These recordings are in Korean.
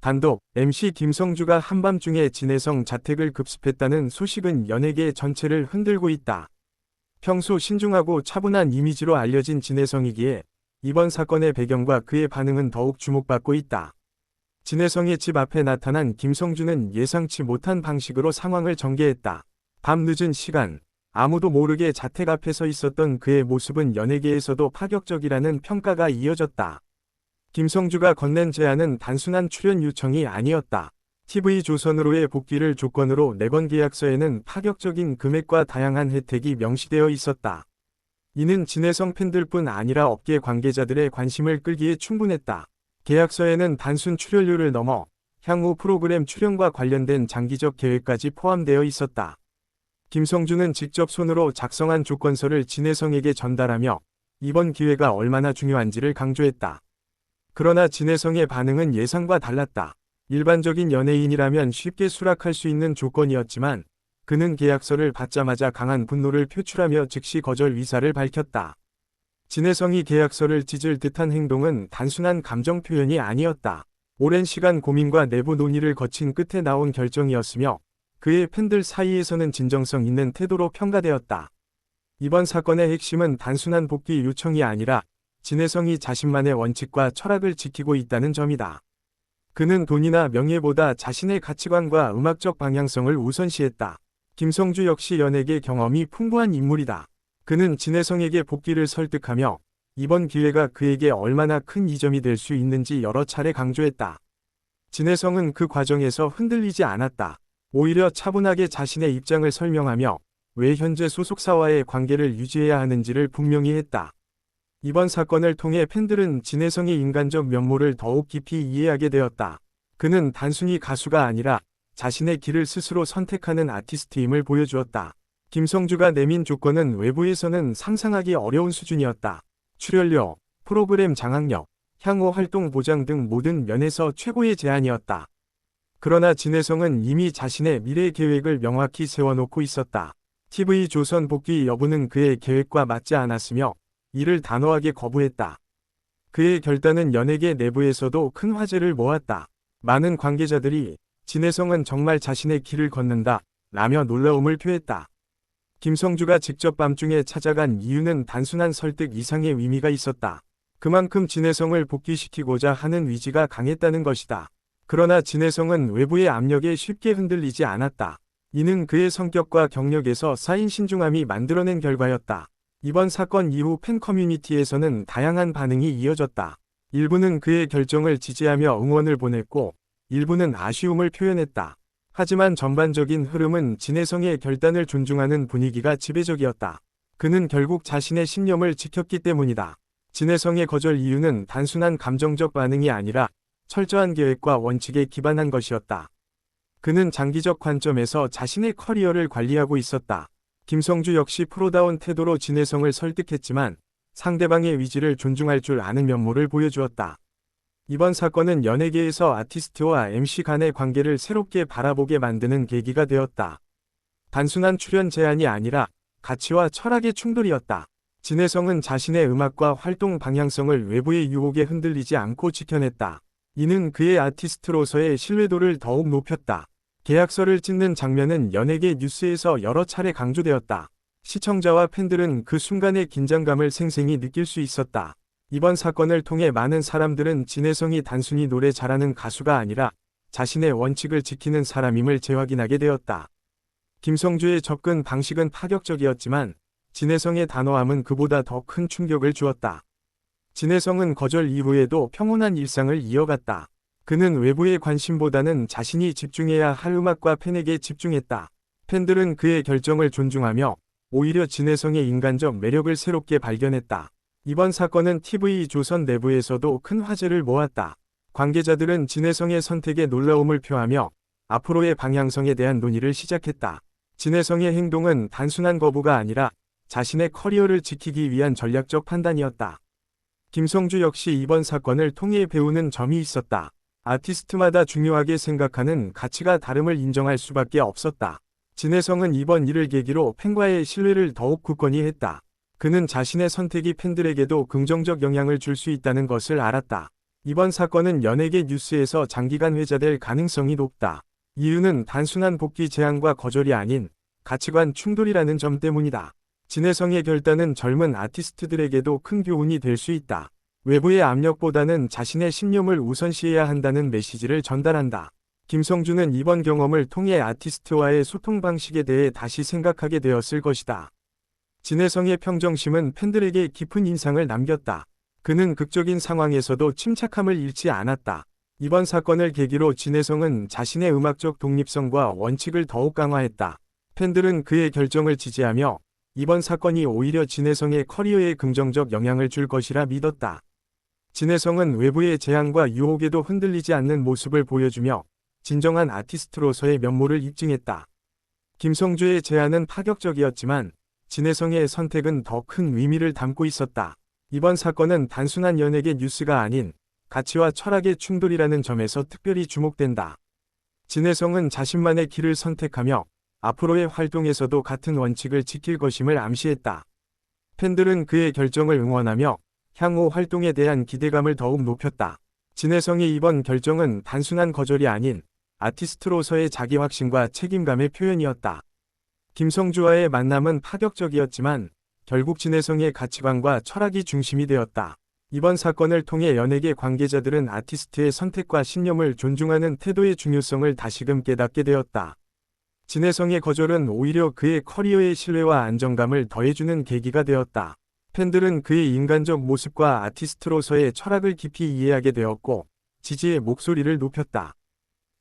단독, MC 김성주가 한밤중에 진혜성 자택을 급습했다는 소식은 연예계 전체를 흔들고 있다. 평소 신중하고 차분한 이미지로 알려진 진혜성이기에 이번 사건의 배경과 그의 반응은 더욱 주목받고 있다. 진혜성의 집 앞에 나타난 김성주는 예상치 못한 방식으로 상황을 전개했다. 밤 늦은 시간, 아무도 모르게 자택 앞에 서 있었던 그의 모습은 연예계에서도 파격적이라는 평가가 이어졌다. 김성주가 건넨 제안은 단순한 출연 요청이 아니었다. TV조선으로의 복귀를 조건으로 내건 계약서에는 파격적인 금액과 다양한 혜택이 명시되어 있었다. 이는 진혜성 팬들뿐 아니라 업계 관계자들의 관심을 끌기에 충분했다. 계약서에는 단순 출연료를 넘어 향후 프로그램 출연과 관련된 장기적 계획까지 포함되어 있었다. 김성주는 직접 손으로 작성한 조건서를 진혜성에게 전달하며 이번 기회가 얼마나 중요한지를 강조했다. 그러나 진혜성의 반응은 예상과 달랐다. 일반적인 연예인이라면 쉽게 수락할 수 있는 조건이었지만 그는 계약서를 받자마자 강한 분노를 표출하며 즉시 거절 의사를 밝혔다. 진혜성이 계약서를 찢을 듯한 행동은 단순한 감정 표현이 아니었다. 오랜 시간 고민과 내부 논의를 거친 끝에 나온 결정이었으며 그의 팬들 사이에서는 진정성 있는 태도로 평가되었다. 이번 사건의 핵심은 단순한 복귀 요청이 아니라 진혜성이 자신만의 원칙과 철학을 지키고 있다는 점이다. 그는 돈이나 명예보다 자신의 가치관과 음악적 방향성을 우선시했다. 김성주 역시 연예계 경험이 풍부한 인물이다. 그는 진혜성에게 복귀를 설득하며 이번 기회가 그에게 얼마나 큰 이점이 될 수 있는지 여러 차례 강조했다. 진혜성은 그 과정에서 흔들리지 않았다. 오히려 차분하게 자신의 입장을 설명하며 왜 현재 소속사와의 관계를 유지해야 하는지를 분명히 했다. 이번 사건을 통해 팬들은 진혜성의 인간적 면모를 더욱 깊이 이해하게 되었다. 그는 단순히 가수가 아니라 자신의 길을 스스로 선택하는 아티스트임을 보여주었다. 김성주가 내민 조건은 외부에서는 상상하기 어려운 수준이었다. 출연료, 프로그램 장악력, 향후 활동 보장 등 모든 면에서 최고의 제안이었다. 그러나 진혜성은 이미 자신의 미래 계획을 명확히 세워놓고 있었다. TV조선 복귀 여부는 그의 계획과 맞지 않았으며 이를 단호하게 거부했다. 그의 결단은 연예계 내부에서도 큰 화제를 모았다. 많은 관계자들이 진혜성은 정말 자신의 길을 걷는다 라며 놀라움을 표했다. 김성주가 직접 밤중에 찾아간 이유는 단순한 설득 이상의 의미가 있었다. 그만큼 진혜성을 복귀시키고자 하는 의지가 강했다는 것이다. 그러나 진혜성은 외부의 압력에 쉽게 흔들리지 않았다. 이는 그의 성격과 경력에서 쌓인 신중함이 만들어낸 결과였다. 이번 사건 이후 팬 커뮤니티에서는 다양한 반응이 이어졌다. 일부는 그의 결정을 지지하며 응원을 보냈고 일부는 아쉬움을 표현했다. 하지만 전반적인 흐름은 진혜성의 결단을 존중하는 분위기가 지배적이었다. 그는 결국 자신의 신념을 지켰기 때문이다. 진혜성의 거절 이유는 단순한 감정적 반응이 아니라 철저한 계획과 원칙에 기반한 것이었다. 그는 장기적 관점에서 자신의 커리어를 관리하고 있었다. 김성주 역시 프로다운 태도로 진혜성을 설득했지만 상대방의 의지를 존중할 줄 아는 면모를 보여주었다. 이번 사건은 연예계에서 아티스트와 MC 간의 관계를 새롭게 바라보게 만드는 계기가 되었다. 단순한 출연 제안이 아니라 가치와 철학의 충돌이었다. 진혜성은 자신의 음악과 활동 방향성을 외부의 유혹에 흔들리지 않고 지켜냈다. 이는 그의 아티스트로서의 신뢰도를 더욱 높였다. 계약서를 찢는 장면은 연예계 뉴스에서 여러 차례 강조되었다. 시청자와 팬들은 그 순간의 긴장감을 생생히 느낄 수 있었다. 이번 사건을 통해 많은 사람들은 진혜성이 단순히 노래 잘하는 가수가 아니라 자신의 원칙을 지키는 사람임을 재확인하게 되었다. 김성주의 접근 방식은 파격적이었지만 진혜성의 단호함은 그보다 더 큰 충격을 주었다. 진혜성은 거절 이후에도 평온한 일상을 이어갔다. 그는 외부의 관심보다는 자신이 집중해야 할 음악과 팬에게 집중했다. 팬들은 그의 결정을 존중하며 오히려 진혜성의 인간적 매력을 새롭게 발견했다. 이번 사건은 TV조선 내부에서도 큰 화제를 모았다. 관계자들은 진혜성의 선택에 놀라움을 표하며 앞으로의 방향성에 대한 논의를 시작했다. 진혜성의 행동은 단순한 거부가 아니라 자신의 커리어를 지키기 위한 전략적 판단이었다. 김성주 역시 이번 사건을 통해 배우는 점이 있었다. 아티스트마다 중요하게 생각하는 가치가 다름을 인정할 수밖에 없었다. 진혜성은 이번 일을 계기로 팬과의 신뢰를 더욱 굳건히 했다. 그는 자신의 선택이 팬들에게도 긍정적 영향을 줄 수 있다는 것을 알았다. 이번 사건은 연예계 뉴스에서 장기간 회자될 가능성이 높다. 이유는 단순한 복귀 제안과 거절이 아닌 가치관 충돌이라는 점 때문이다. 진혜성의 결단은 젊은 아티스트들에게도 큰 교훈이 될 수 있다. 외부의 압력보다는 자신의 신념을 우선시해야 한다는 메시지를 전달한다. 김성주는 이번 경험을 통해 아티스트와의 소통 방식에 대해 다시 생각하게 되었을 것이다. 진혜성의 평정심은 팬들에게 깊은 인상을 남겼다. 그는 극적인 상황에서도 침착함을 잃지 않았다. 이번 사건을 계기로 진혜성은 자신의 음악적 독립성과 원칙을 더욱 강화했다. 팬들은 그의 결정을 지지하며 이번 사건이 오히려 진혜성의 커리어에 긍정적 영향을 줄 것이라 믿었다. 진혜성은 외부의 제한과 유혹에도 흔들리지 않는 모습을 보여주며 진정한 아티스트로서의 면모를 입증했다. 김성주의 제안은 파격적이었지만 진혜성의 선택은 더 큰 의미를 담고 있었다. 이번 사건은 단순한 연예계 뉴스가 아닌 가치와 철학의 충돌이라는 점에서 특별히 주목된다. 진혜성은 자신만의 길을 선택하며 앞으로의 활동에서도 같은 원칙을 지킬 것임을 암시했다. 팬들은 그의 결정을 응원하며 향후 활동에 대한 기대감을 더욱 높였다. 진혜성의 이번 결정은 단순한 거절이 아닌 아티스트로서의 자기 확신과 책임감의 표현이었다. 김성주와의 만남은 파격적이었지만 결국 진혜성의 가치관과 철학이 중심이 되었다. 이번 사건을 통해 연예계 관계자들은 아티스트의 선택과 신념을 존중하는 태도의 중요성을 다시금 깨닫게 되었다. 진혜성의 거절은 오히려 그의 커리어의 신뢰와 안정감을 더해주는 계기가 되었다. 팬들은 그의 인간적 모습과 아티스트로서의 철학을 깊이 이해하게 되었고 지지의 목소리를 높였다.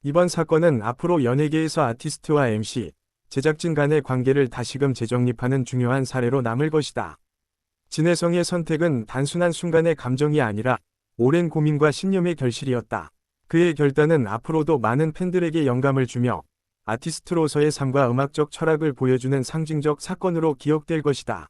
이번 사건은 앞으로 연예계에서 아티스트와 MC, 제작진 간의 관계를 다시금 재정립하는 중요한 사례로 남을 것이다. 진혜성의 선택은 단순한 순간의 감정이 아니라 오랜 고민과 신념의 결실이었다. 그의 결단은 앞으로도 많은 팬들에게 영감을 주며 아티스트로서의 삶과 음악적 철학을 보여주는 상징적 사건으로 기억될 것이다.